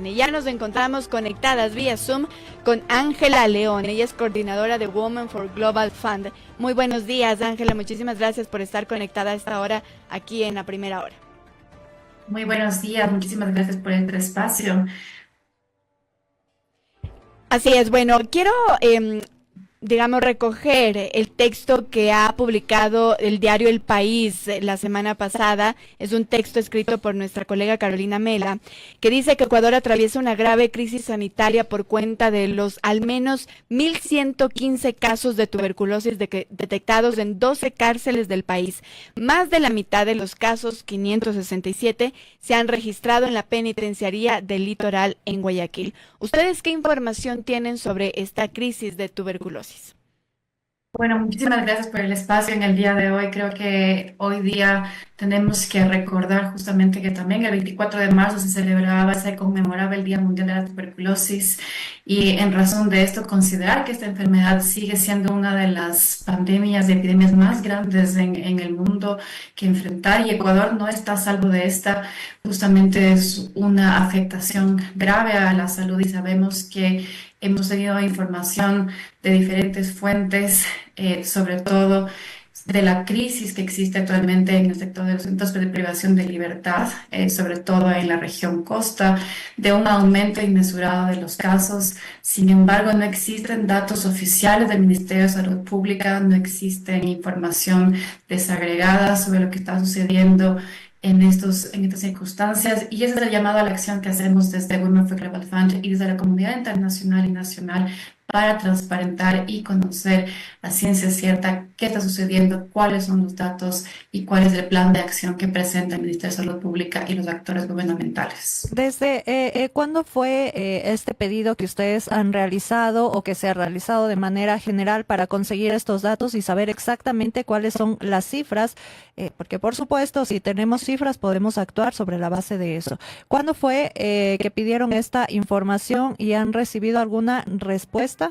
Ya nos encontramos conectadas vía Zoom con Ángela León. Ella es coordinadora de Women for Global Fund. Muy buenos días, Ángela. Muchísimas gracias por estar conectada a esta hora aquí en La Primera Hora. Muy buenos días, muchísimas gracias por este espacio. Así es, bueno, quiero recoger el texto que ha publicado el diario El País la semana pasada. Es un texto escrito por nuestra colega Carolina Mela, que dice que Ecuador atraviesa una grave crisis sanitaria por cuenta de los al menos 1.115 casos de tuberculosis detectados en 12 cárceles del país. Más de la mitad de los casos, 567, se han registrado en la penitenciaría del Litoral en Guayaquil. ¿Ustedes qué información tienen sobre esta crisis de tuberculosis? Bueno, muchísimas gracias por el espacio en el día de hoy. Creo que hoy día tenemos que recordar justamente que también el 24 de marzo se conmemoraba el Día Mundial de la Tuberculosis y en razón de esto considerar que esta enfermedad sigue siendo una de las pandemias y epidemias más grandes en el mundo que enfrentar y Ecuador no está a salvo de esta. Justamente es una afectación grave a la salud y sabemos que hemos tenido información de diferentes fuentes, sobre todo de la crisis que existe actualmente en el sector de los centros de privación de libertad, sobre todo en la región costa, de un aumento inmesurado de los casos. Sin embargo, no existen datos oficiales del Ministerio de Salud Pública, no existen información desagregada sobre lo que está sucediendo en estas circunstancias y ese es el llamado a la acción que hacemos desde Women for Global Fund y desde la comunidad internacional y nacional para transparentar y conocer a ciencia cierta qué está sucediendo, cuáles son los datos y cuál es el plan de acción que presenta el Ministerio de Salud Pública y los actores gubernamentales. ¿Cuándo fue este pedido que ustedes han realizado o que se ha realizado de manera general para conseguir estos datos y saber exactamente cuáles son las cifras? Porque por supuesto, si tenemos cifras podemos actuar sobre la base de eso. ¿Cuándo fue que pidieron esta información y han recibido alguna respuesta?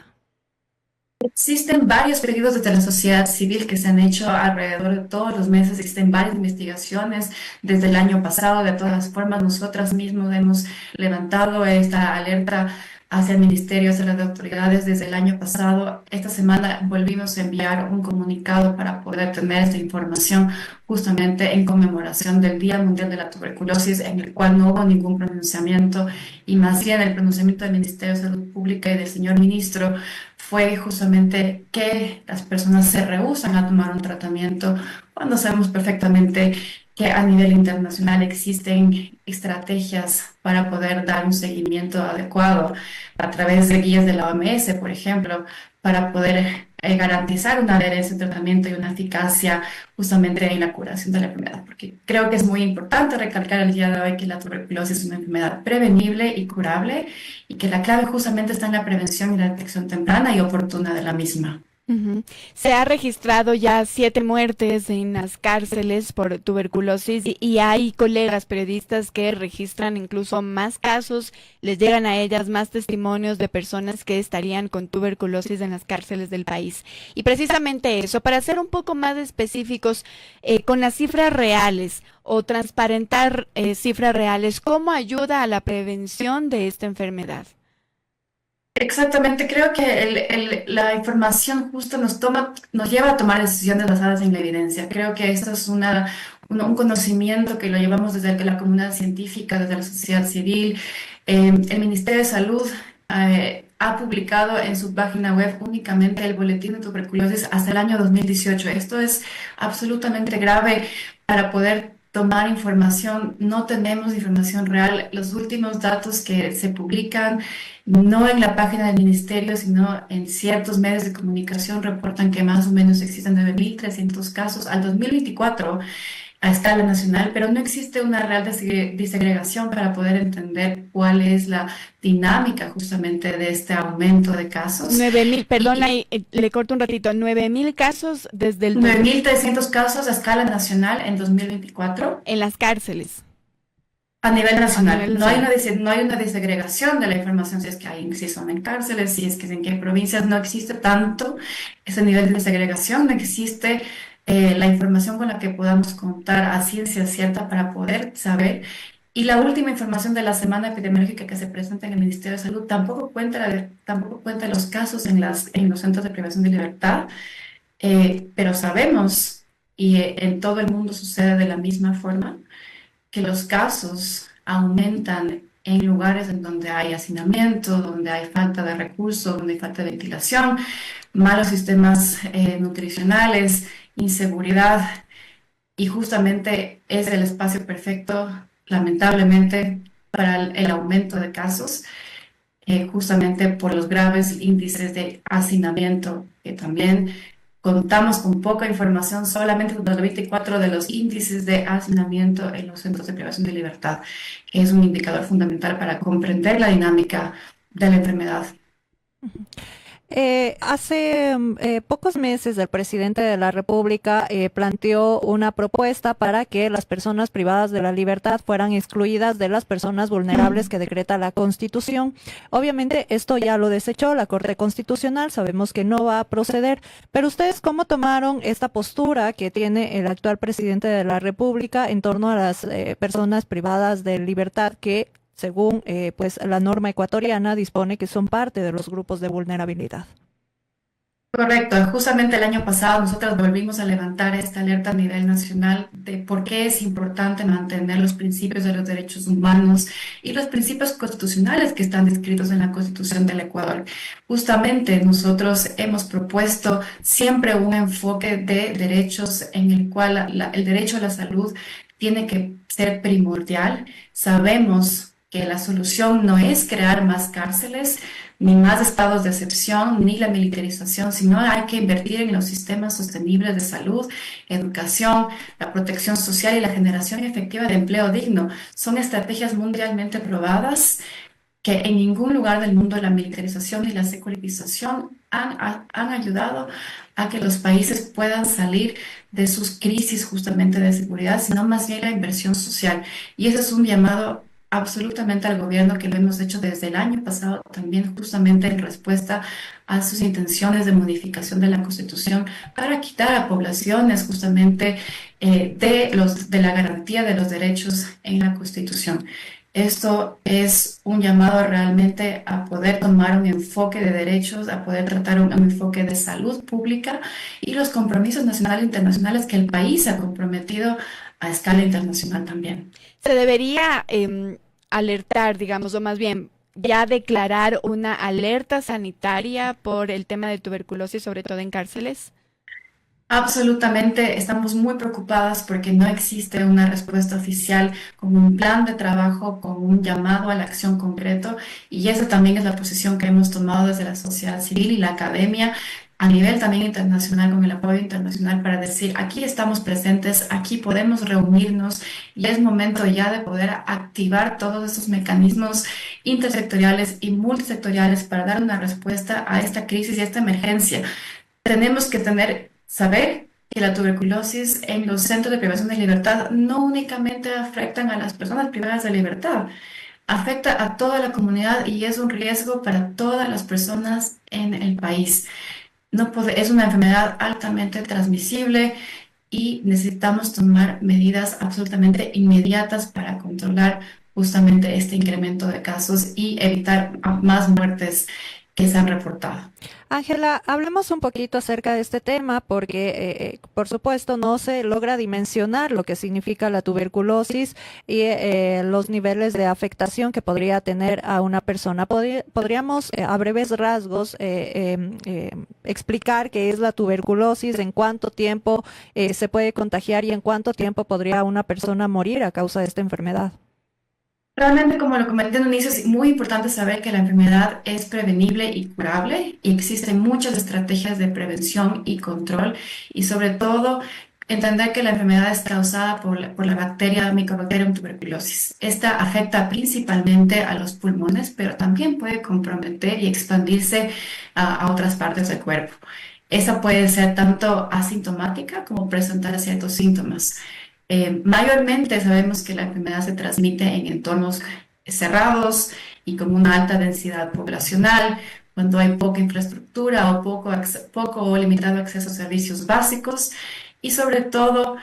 Existen varios pedidos desde la sociedad civil que se han hecho alrededor de todos los meses. Existen varias investigaciones desde el año pasado. De todas formas, nosotras mismos hemos levantado esta alerta hacia el ministerio, hacia las autoridades desde el año pasado. Esta semana volvimos a enviar un comunicado para poder tener esta información justamente en conmemoración del Día Mundial de la Tuberculosis, en el cual no hubo ningún pronunciamiento y más bien el pronunciamiento del Ministerio de Salud Pública y del señor ministro fue justamente que las personas se rehúsan a tomar un tratamiento cuando sabemos perfectamente que a nivel internacional existen estrategias para poder dar un seguimiento adecuado a través de guías de la OMS, por ejemplo, para poder garantizar una adherencia al tratamiento y una eficacia justamente en la curación de la enfermedad. Porque creo que es muy importante recalcar el día de hoy que la tuberculosis es una enfermedad prevenible y curable y que la clave justamente está en la prevención y la detección temprana y oportuna de la misma. Ujú. Se ha registrado ya 7 muertes en las cárceles por tuberculosis y hay colegas periodistas que registran incluso más casos, les llegan a ellas más testimonios de personas que estarían con tuberculosis en las cárceles del país. Y precisamente eso, para ser un poco más específicos, con las cifras reales o transparentar cifras reales, ¿cómo ayuda a la prevención de esta enfermedad? Exactamente, creo que la información justo nos lleva a tomar decisiones basadas en la evidencia. Creo que esto es un conocimiento que lo llevamos desde la comunidad científica, desde la sociedad civil. El Ministerio de Salud ha publicado en su página web únicamente el boletín de tuberculosis hasta el año 2018. Esto es absolutamente grave para poder tomar información. No tenemos información real. Los últimos datos que se publican no en la página del ministerio, sino en ciertos medios de comunicación, reportan que más o menos existen 9.300 casos al 2024 a escala nacional, pero no existe una real disegregación para poder entender cuál es la dinámica justamente de este aumento de casos. 9.000, perdón, Y le corto un ratito, 9.000 casos desde el 9.300 casos a escala nacional en 2024. en las cárceles. A nivel A nacional, nivel nacional. no hay una desagregación de la información, si es que hay, si son en cárceles, si es que en qué provincias, no existe tanto ese nivel de desagregación, no existe la información con la que podamos contar a ciencia cierta para poder saber Y la última información de la semana epidemiológica que se presenta en el Ministerio de Salud tampoco cuenta los casos en los centros de privación de libertad, pero sabemos, y en todo el mundo sucede de la misma forma, que los casos aumentan en lugares en donde hay hacinamiento, donde hay falta de recursos, donde hay falta de ventilación, malos sistemas nutricionales, inseguridad, y justamente es el espacio perfecto, lamentablemente, para el aumento de casos, justamente por los graves índices de hacinamiento, que también contamos con poca información, solamente con los 24 de los índices de hacinamiento en los centros de privación de libertad, que es un indicador fundamental para comprender la dinámica de la enfermedad. Hace pocos meses el presidente de la República planteó una propuesta para que las personas privadas de la libertad fueran excluidas de las personas vulnerables que decreta la Constitución. Obviamente esto ya lo desechó la Corte Constitucional, sabemos que no va a proceder, pero ustedes ¿cómo tomaron esta postura que tiene el actual presidente de la República en torno a las personas privadas de libertad que según pues la norma ecuatoriana dispone que son parte de los grupos de vulnerabilidad? Correcto, justamente el año pasado nosotros volvimos a levantar esta alerta a nivel nacional de por qué es importante mantener los principios de los derechos humanos y los principios constitucionales que están descritos en la Constitución del Ecuador. Justamente nosotros hemos propuesto siempre un enfoque de derechos en el cual el derecho a la salud tiene que ser primordial. Sabemos que la solución no es crear más cárceles, ni más estados de excepción, ni la militarización, sino hay que invertir en los sistemas sostenibles de salud, educación, la protección social y la generación efectiva de empleo digno. Son estrategias mundialmente probadas que en ningún lugar del mundo la militarización y la secularización han ayudado a que los países puedan salir de sus crisis justamente de seguridad, sino más bien la inversión social. Y ese es un llamado absolutamente al gobierno, que lo hemos hecho desde el año pasado, también justamente en respuesta a sus intenciones de modificación de la Constitución para quitar a poblaciones justamente de la garantía de los derechos en la Constitución. Esto es un llamado realmente a poder tomar un enfoque de derechos, a poder tratar un enfoque de salud pública y los compromisos nacionales e internacionales que el país ha comprometido a escala internacional también. Se debería alertar, digamos, o más bien ya declarar una alerta sanitaria por el tema de tuberculosis, sobre todo en cárceles. Absolutamente, estamos muy preocupadas porque no existe una respuesta oficial con un plan de trabajo, con un llamado a la acción concreto, y esa también es la posición que hemos tomado desde la sociedad civil y la academia a nivel también internacional, con el apoyo internacional, para decir, aquí estamos presentes, aquí podemos reunirnos y es momento ya de poder activar todos esos mecanismos intersectoriales y multisectoriales para dar una respuesta a esta crisis y a esta emergencia. Tenemos que saber que la tuberculosis en los centros de privación de libertad no únicamente afectan a las personas privadas de libertad, afecta a toda la comunidad y es un riesgo para todas las personas en el país. Es una enfermedad altamente transmisible y necesitamos tomar medidas absolutamente inmediatas para controlar justamente este incremento de casos y evitar más muertes que se han reportado. Ángela, hablemos un poquito acerca de este tema porque, por supuesto, no se logra dimensionar lo que significa la tuberculosis y los niveles de afectación que podría tener a una persona. Podríamos, a breves rasgos, explicar qué es la tuberculosis, en cuánto tiempo se puede contagiar y en cuánto tiempo podría una persona morir a causa de esta enfermedad. Realmente, como lo comenté en un inicio, es muy importante saber que la enfermedad es prevenible y curable y existen muchas estrategias de prevención y control y sobre todo entender que la enfermedad es causada por la bacteria Mycobacterium tuberculosis. Esta afecta principalmente a los pulmones, pero también puede comprometer y expandirse a otras partes del cuerpo. Esa puede ser tanto asintomática como presentar ciertos síntomas. Mayormente sabemos que la enfermedad se transmite en entornos cerrados y con una alta densidad poblacional, cuando hay poca infraestructura o poco o limitado acceso a servicios básicos y sobre todo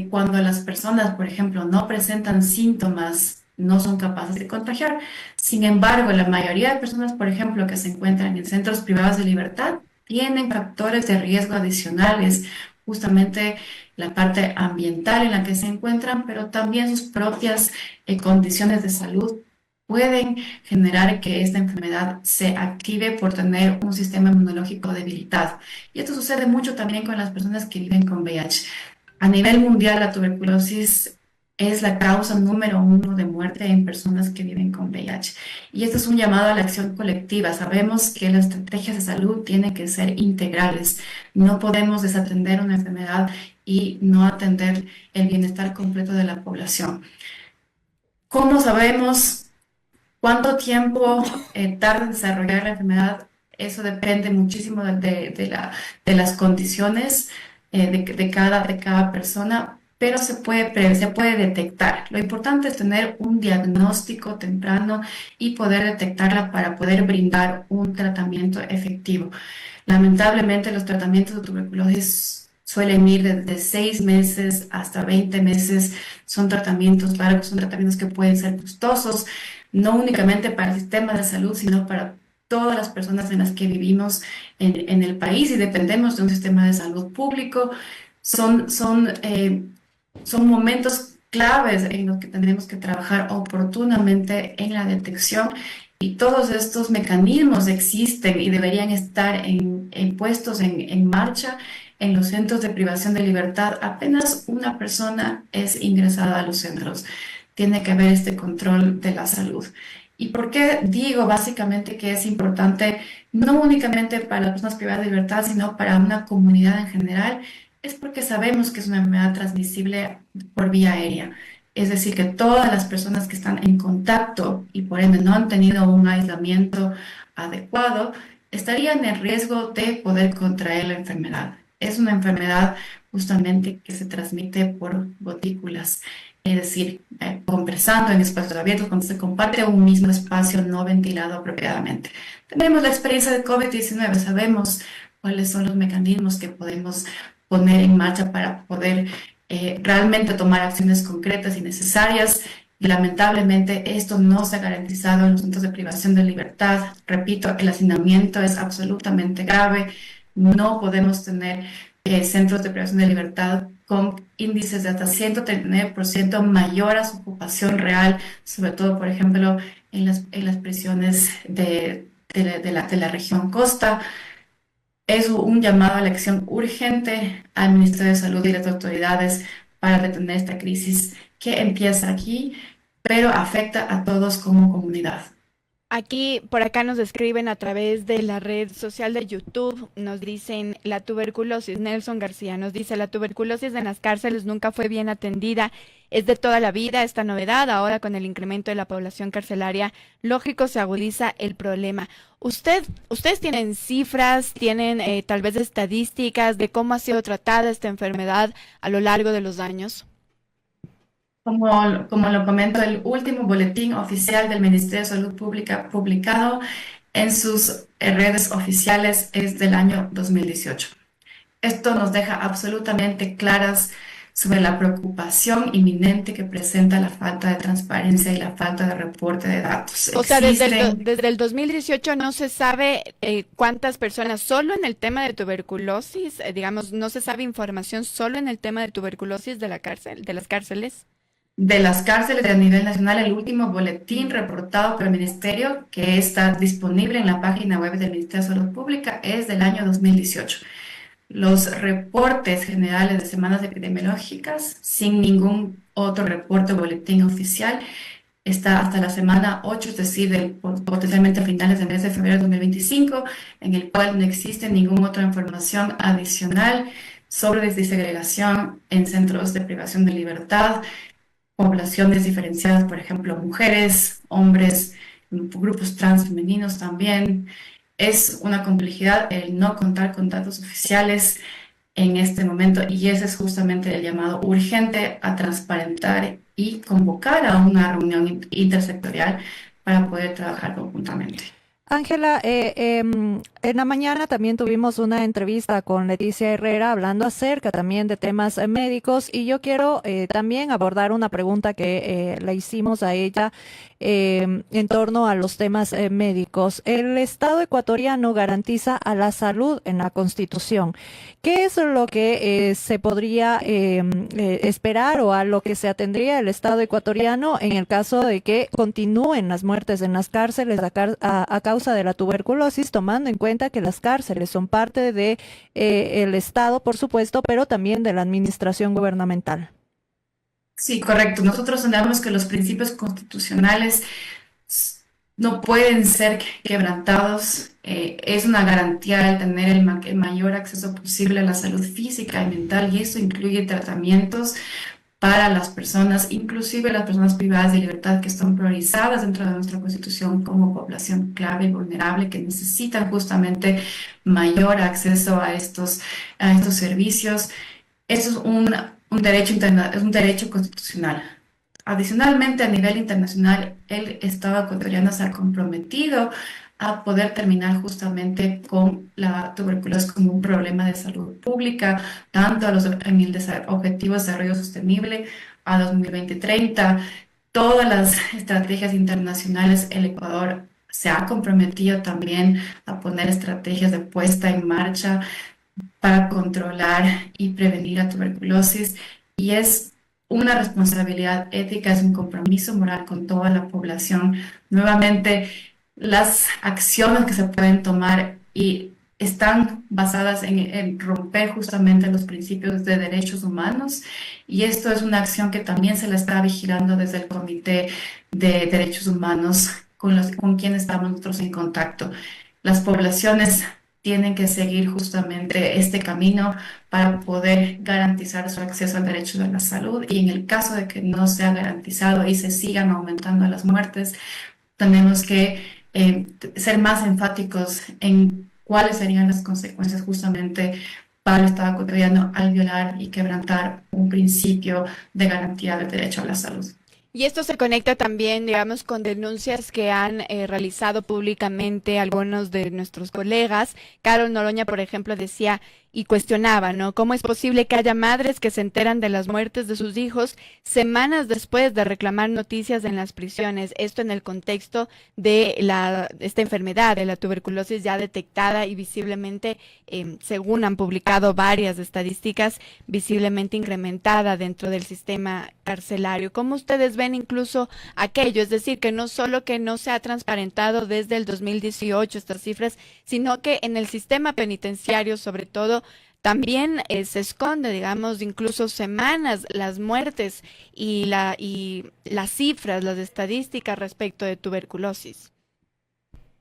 cuando las personas, por ejemplo, no presentan síntomas no son capaces de contagiar. Sin embargo, la mayoría de personas, por ejemplo, que se encuentran en centros privados de libertad, tienen factores de riesgo adicionales, justamente la parte ambiental en la que se encuentran, pero también sus propias condiciones de salud pueden generar que esta enfermedad se active por tener un sistema inmunológico debilitado. Y esto sucede mucho también con las personas que viven con VIH. A nivel mundial, la tuberculosis es la causa número uno de muerte en personas que viven con VIH. Y esto es un llamado a la acción colectiva. Sabemos que las estrategias de salud tienen que ser integrales. No podemos desatender una enfermedad y no atender el bienestar completo de la población. ¿Cómo sabemos cuánto tiempo tarda en desarrollar la enfermedad? Eso depende muchísimo de las condiciones de cada persona, pero se puede detectar. Lo importante es tener un diagnóstico temprano y poder detectarla para poder brindar un tratamiento efectivo. Lamentablemente, los tratamientos de tuberculosis suelen ir desde 6 meses hasta 20 meses. Son tratamientos largos, son tratamientos que pueden ser costosos, no únicamente para el sistema de salud, sino para todas las personas en las que vivimos en el país y dependemos de un sistema de salud público. Son momentos claves en los que tenemos que trabajar oportunamente en la detección, y todos estos mecanismos existen y deberían estar puestos en marcha en los centros de privación de libertad. Apenas una persona es ingresada a los centros, tiene que haber este control de la salud. ¿Y por qué digo básicamente que es importante no únicamente para las personas privadas de libertad, sino para una comunidad en general? Es porque sabemos que es una enfermedad transmisible por vía aérea. Es decir, que todas las personas que están en contacto y por ende no han tenido un aislamiento adecuado, estarían en riesgo de poder contraer la enfermedad. Es una enfermedad justamente que se transmite por gotículas, es decir, conversando en espacios abiertos, cuando se comparte un mismo espacio no ventilado apropiadamente. Tenemos la experiencia de COVID-19, sabemos cuáles son los mecanismos que podemos poner en marcha para poder realmente tomar acciones concretas y necesarias. Y lamentablemente esto no se ha garantizado en los centros de privación de libertad. Repito, el hacinamiento es absolutamente grave. No podemos tener centros de privación de libertad con índices de hasta 139% mayor a su ocupación real, sobre todo, por ejemplo, en las prisiones de la región costa. Es un llamado a la acción urgente al Ministerio de Salud y las autoridades para detener esta crisis que empieza aquí, pero afecta a todos como comunidad. Aquí, por acá nos escriben a través de la red social de YouTube, nos dicen la tuberculosis, Nelson García nos dice, la tuberculosis en las cárceles nunca fue bien atendida, es de toda la vida esta novedad, ahora con el incremento de la población carcelaria, lógico se agudiza el problema. ¿Ustedes tienen cifras, tienen tal vez estadísticas de cómo ha sido tratada esta enfermedad a lo largo de los años? Como lo comento, el último boletín oficial del Ministerio de Salud Pública publicado en sus redes oficiales es del año 2018. Esto nos deja absolutamente claras sobre la preocupación inminente que presenta la falta de transparencia y la falta de reporte de datos. O sea, desde el 2018 no se sabe cuántas personas, solo en el tema de tuberculosis, digamos, no se sabe información solo en el tema de tuberculosis de la cárcel, de las cárceles. De las cárceles a nivel nacional, el último boletín reportado por el Ministerio, que está disponible en la página web del Ministerio de Salud Pública, es del año 2018. Los reportes generales de semanas epidemiológicas, sin ningún otro reporte o boletín oficial, está hasta la semana 8, es decir, potencialmente a finales del mes de febrero de 2025, en el cual no existe ninguna otra información adicional sobre desegregación en centros de privación de libertad, poblaciones diferenciadas, por ejemplo, mujeres, hombres, grupos trans femeninos también. Es una complejidad el no contar con datos oficiales en este momento, y ese es justamente el llamado urgente a transparentar y convocar a una reunión intersectorial para poder trabajar conjuntamente. Ángela, en la mañana también tuvimos una entrevista con Leticia Herrera hablando acerca también de temas médicos y yo quiero también abordar una pregunta que le hicimos a ella en torno a los temas médicos. El Estado ecuatoriano garantiza a la salud en la Constitución. ¿Qué es lo que se podría esperar o a lo que se atendría el Estado ecuatoriano en el caso de que continúen las muertes en las cárceles a causa de la tuberculosis, tomando en cuenta que las cárceles son parte de el Estado, por supuesto, pero también de la administración gubernamental? Sí, correcto. Nosotros entendemos que los principios constitucionales no pueden ser quebrantados. Es una garantía el tener el mayor acceso posible a la salud física y mental, y eso incluye tratamientos para las personas, inclusive las personas privadas de libertad que están priorizadas dentro de nuestra Constitución como población clave y vulnerable que necesitan justamente mayor acceso a estos servicios. Eso es es un derecho constitucional. Adicionalmente, a nivel internacional, el Estado ecuatoriano se ha comprometido a poder terminar justamente con la tuberculosis como un problema de salud pública, tanto en el Objetivo de Desarrollo Sostenible a 2020-30, todas las estrategias internacionales, el Ecuador se ha comprometido también a poner estrategias de puesta en marcha para controlar y prevenir la tuberculosis, y es una responsabilidad ética, es un compromiso moral con toda la población. Nuevamente, las acciones que se pueden tomar y están basadas en romper justamente los principios de derechos humanos, y esto es una acción que también se la está vigilando desde el Comité de Derechos Humanos con quienes estamos nosotros en contacto. Las poblaciones tienen que seguir justamente este camino para poder garantizar su acceso al derecho a la salud, y en el caso de que no sea garantizado y se sigan aumentando las muertes, tenemos que ser más enfáticos en cuáles serían las consecuencias justamente para el Estado ecuatoriano al violar y quebrantar un principio de garantía del derecho a la salud. Y esto se conecta también, digamos, con denuncias que han realizado públicamente algunos de nuestros colegas. Carol Noroña, por ejemplo, decía y cuestionaba, ¿no? ¿Cómo es posible que haya madres que se enteran de las muertes de sus hijos semanas después de reclamar noticias en las prisiones? Esto en el contexto de esta enfermedad, de la tuberculosis ya detectada y visiblemente, según han publicado varias estadísticas, visiblemente incrementada dentro del sistema carcelario. ¿Cómo ustedes ven incluso aquello? Es decir, que no solo que no se ha transparentado desde el 2018 estas cifras, sino que en el sistema penitenciario, sobre todo, también se esconde, digamos, incluso semanas las muertes y las cifras, las estadísticas respecto de tuberculosis.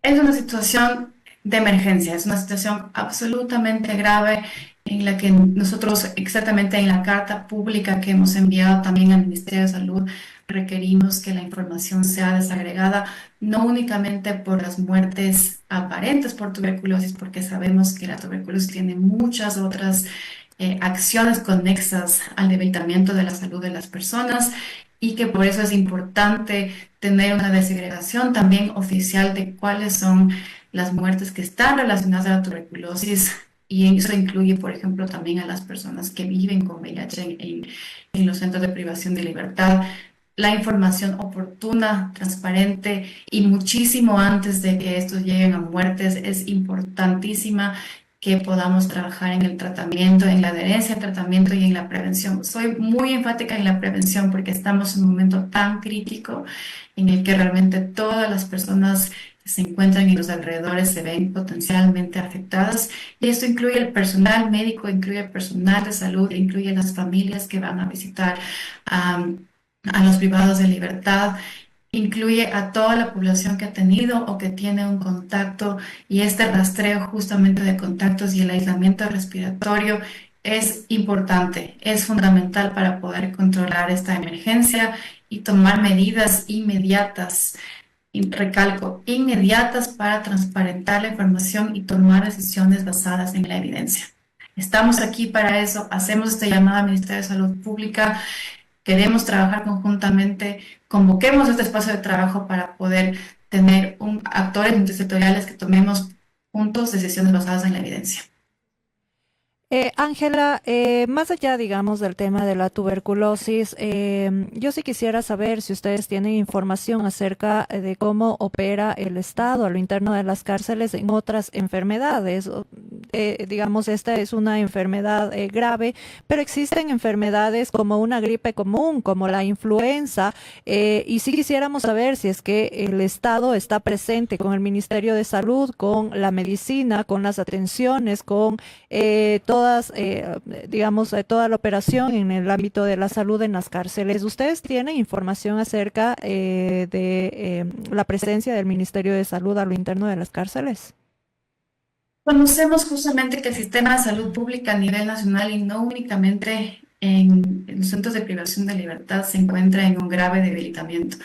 Es una situación de emergencia, es una situación absolutamente grave en la que nosotros, exactamente en la carta pública que hemos enviado también al Ministerio de Salud, requerimos que la información sea desagregada, no únicamente por las muertes aparentes por tuberculosis, porque sabemos que la tuberculosis tiene muchas otras acciones conexas al debilitamiento de la salud de las personas, y que por eso es importante tener una desagregación también oficial de cuáles son las muertes que están relacionadas a la tuberculosis, y eso incluye, por ejemplo, también a las personas que viven con VIH en los centros de privación de libertad. La información oportuna, transparente y muchísimo antes de que estos lleguen a muertes es importantísima, que podamos trabajar en el tratamiento, en la adherencia al tratamiento y en la prevención. Soy muy enfática en la prevención porque estamos en un momento tan crítico en el que realmente todas las personas que se encuentran en los alrededores se ven potencialmente afectadas, y esto incluye el personal médico, incluye el personal de salud, incluye las familias que van a visitar a los privados de libertad, incluye a toda la población que ha tenido o que tiene un contacto, y este rastreo justamente de contactos y el aislamiento respiratorio es importante, es fundamental para poder controlar esta emergencia y tomar medidas inmediatas, y recalco, inmediatas, para transparentar la información y tomar decisiones basadas en la evidencia. Estamos aquí para eso, hacemos esta llamada al Ministerio de Salud Pública. Queremos trabajar conjuntamente, convoquemos este espacio de trabajo para poder tener actores multisectoriales que tomemos juntos decisiones basadas en la evidencia. Ángela, más allá, digamos, del tema de la tuberculosis, yo sí quisiera saber si ustedes tienen información acerca de cómo opera el Estado a lo interno de las cárceles en otras enfermedades. Digamos, esta es una enfermedad grave, pero existen enfermedades como una gripe común, como la influenza, y sí quisiéramos saber si es que el Estado está presente con el Ministerio de Salud, con la medicina, con las atenciones, con toda la operación en el ámbito de la salud en las cárceles. ¿Ustedes tienen información acerca de la presencia del Ministerio de Salud a lo interno de las cárceles? Conocemos justamente que el sistema de salud pública a nivel nacional y no únicamente en los centros de privación de libertad se encuentra en un grave debilitamiento.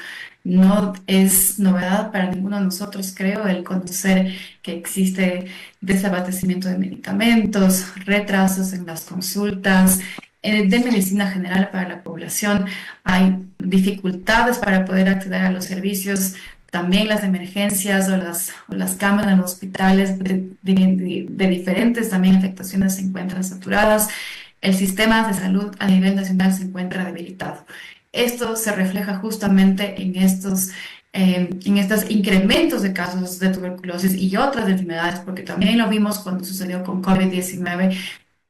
No es novedad para ninguno de nosotros, creo, el conocer que existe desabastecimiento de medicamentos, retrasos en las consultas, de medicina general para la población. Hay dificultades para poder acceder a los servicios, también las emergencias o las camas en los hospitales de diferentes también afectaciones se encuentran saturadas. El sistema de salud a nivel nacional se encuentra debilitado. Esto se refleja justamente en estos incrementos de casos de tuberculosis y otras enfermedades, porque también lo vimos cuando sucedió con COVID-19,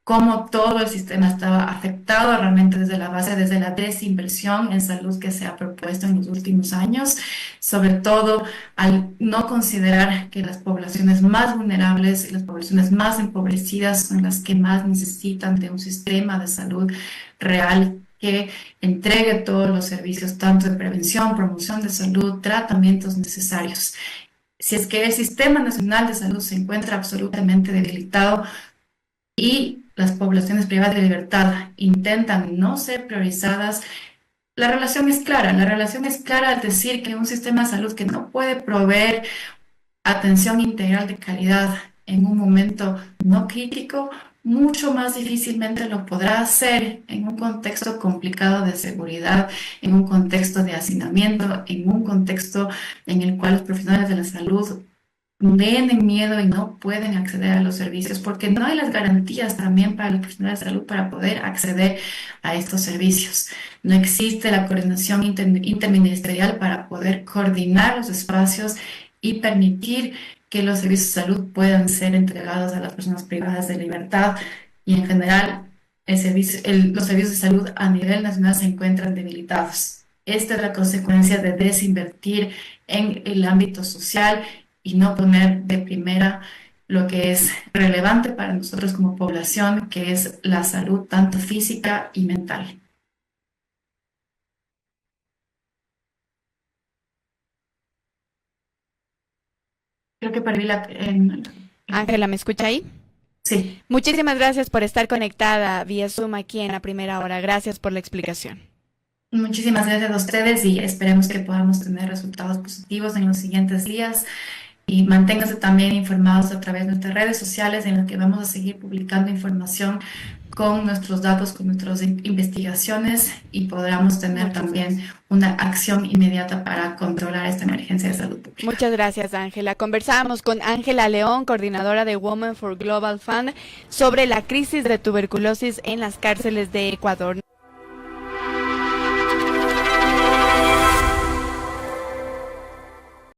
cómo todo el sistema estaba afectado realmente desde la base, desde la desinversión en salud que se ha propuesto en los últimos años, sobre todo al no considerar que las poblaciones más vulnerables y las poblaciones más empobrecidas son las que más necesitan de un sistema de salud real que entregue todos los servicios, tanto de prevención, promoción de salud, tratamientos necesarios. Si es que el Sistema Nacional de Salud se encuentra absolutamente debilitado y las poblaciones privadas de libertad intentan no ser priorizadas, la relación es clara. La relación es clara al decir que un sistema de salud que no puede proveer atención integral de calidad en un momento no crítico, mucho más difícilmente lo podrá hacer en un contexto complicado de seguridad, en un contexto de hacinamiento, en un contexto en el cual los profesionales de la salud tienen miedo y no pueden acceder a los servicios porque no hay las garantías también para los profesionales de salud para poder acceder a estos servicios. No existe la coordinación interministerial para poder coordinar los espacios y permitir que los servicios de salud puedan ser entregados a las personas privadas de libertad y en general los servicios de salud a nivel nacional se encuentran debilitados. Esta es la consecuencia de desinvertir en el ámbito social y no poner de primera lo que es relevante para nosotros como población, que es la salud tanto física y mental. Creo que perdí Ángela, ¿me escucha ahí? Sí. Muchísimas gracias por estar conectada vía Zoom aquí en La Primera Hora. Gracias por la explicación. Muchísimas gracias a ustedes y esperemos que podamos tener resultados positivos en los siguientes días. Y manténganse también informados a través de nuestras redes sociales en las que vamos a seguir publicando información con nuestros datos, con nuestras investigaciones y podamos tener también una acción inmediata para controlar esta emergencia de salud pública. Muchas gracias, Ángela. Conversamos con Ángela León, coordinadora de Women for Global Fund, sobre la crisis de tuberculosis en las cárceles de Ecuador.